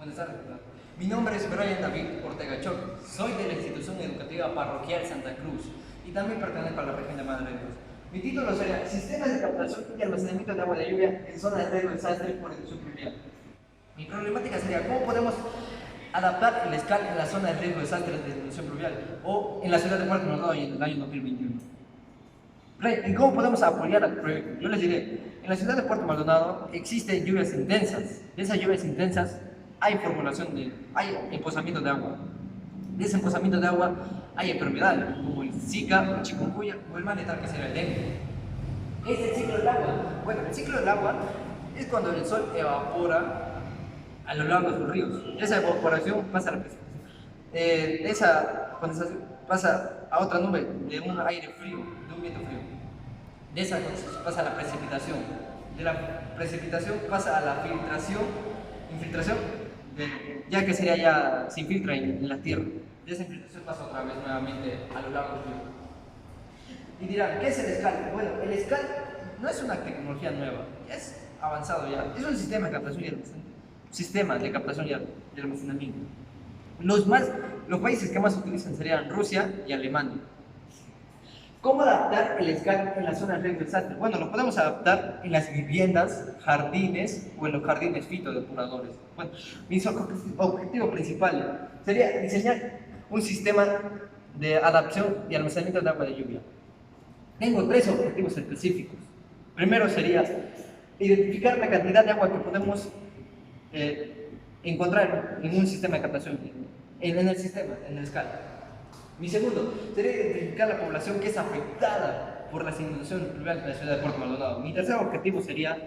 Buenas tardes, ¿verdad? Mi nombre es Brian David Ortega Choc, soy de la institución educativa parroquial Santa Cruz y también pertenezco a la región de Madre de Dios. Mi título sería Sistemas de captación y almacenamiento de agua de lluvia en zonas de riesgo de desastre por inducción pluvial. Mi problemática sería cómo podemos adaptar el SCAL en la zona de riesgo de desastre de inducción pluvial o en la ciudad de Puerto Maldonado en el año 2021. ¿Y cómo podemos apoyar al proyecto? Yo les diré, en la ciudad de Puerto Maldonado existen lluvias intensas. De esas lluvias intensas hay hay emposamiento de agua. De ese emposamiento de agua hay enfermedades como el Zika, el chikungunya o el mal letal que sería el dengue. ¿Qué es el ciclo del agua? Bueno, el ciclo del agua es cuando el sol evapora a lo largo de los ríos. Esa evaporación pasa a la precipitación. Esa condensación pasa a otra nube de un aire frío, de un viento frío. De esa pasa a la precipitación. De la precipitación pasa a la infiltración, ya que se infiltra en la tierra. De esa infiltración pasa otra vez nuevamente a lo largo del río. Y dirán, ¿qué es el SCAL? Bueno, el SCAL no es una tecnología nueva, es avanzado ya, es un sistema de captación y almacenamiento. Los países que más utilizan serían Rusia y Alemania. ¿Cómo adaptar el SCAL en la zona de riesgo de desastre? Bueno, lo podemos adaptar en las viviendas, jardines o en los jardines fitodepuradores. Bueno, mi objetivo principal sería diseñar un sistema de adaptación y almacenamiento de agua de lluvia. Tengo tres objetivos específicos. Primero sería identificar la cantidad de agua que podemos encontrar en un sistema de captación, en el SCAL. Mi segundo sería identificar la población que es afectada por las inundaciones pluviales de la ciudad de Puerto Maldonado. Mi tercer objetivo sería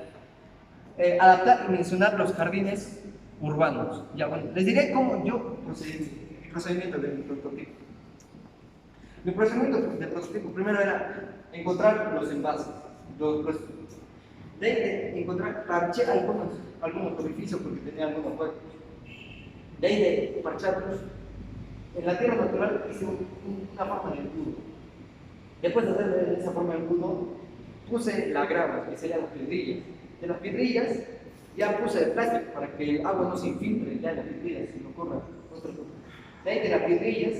adaptar y mencionar los jardines urbanos. Ya, bueno, les diré cómo yo procedí, el procedimiento de mi prototipo. Mi procedimiento de prototipo primero era encontrar los envases, de ahí parché algunos orificios porque tenía algunos huecos. De ahí de parcharlos, en la tierra natural hice una forma de embudo. Después de hacer esa forma de embudo, puse la grava, que serían las piedrillas. De las piedrillas ya puse el plástico para que el agua no se infiltre ya en las piedrillas, si no ocurra otra cosa. De ahí de las piedrillas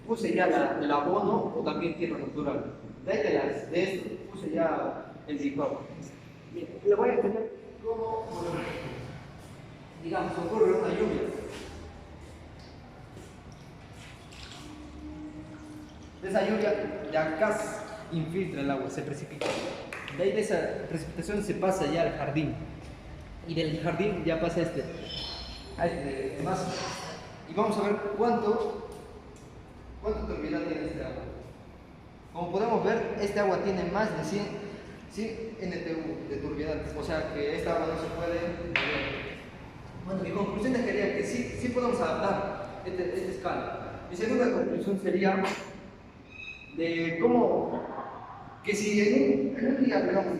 puse ya el abono o también tierra natural. De ahí de esto puse ya el licuado. Bien, le voy a enseñar cómo, digamos, ocurre una lluvia. De esa lluvia ya casi infiltra el agua, se precipita. De ahí de esa precipitación se pasa ya al jardín. Y del jardín ya pasa a este vaso. Y vamos a ver cuánto turbidez tiene este agua. Como podemos ver, este agua tiene más de 100 NTU de turbidez, o sea que esta agua no se puede beber. Bueno, mi conclusión sería que sí podemos adaptar este SCAL. Mi segunda conclusión sería de cómo que si en un día, digamos,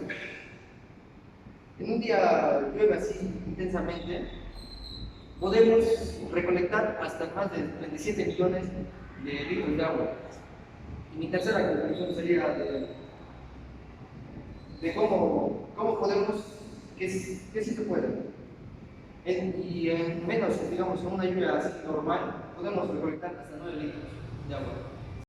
en un día llueve así intensamente, podemos recolectar hasta más de 37 millones de litros de agua. Y mi tercera conclusión sería de cómo podemos, que sí se puede. Y en menos, digamos, en una lluvia así normal, podemos recolectar hasta 9 litros de agua.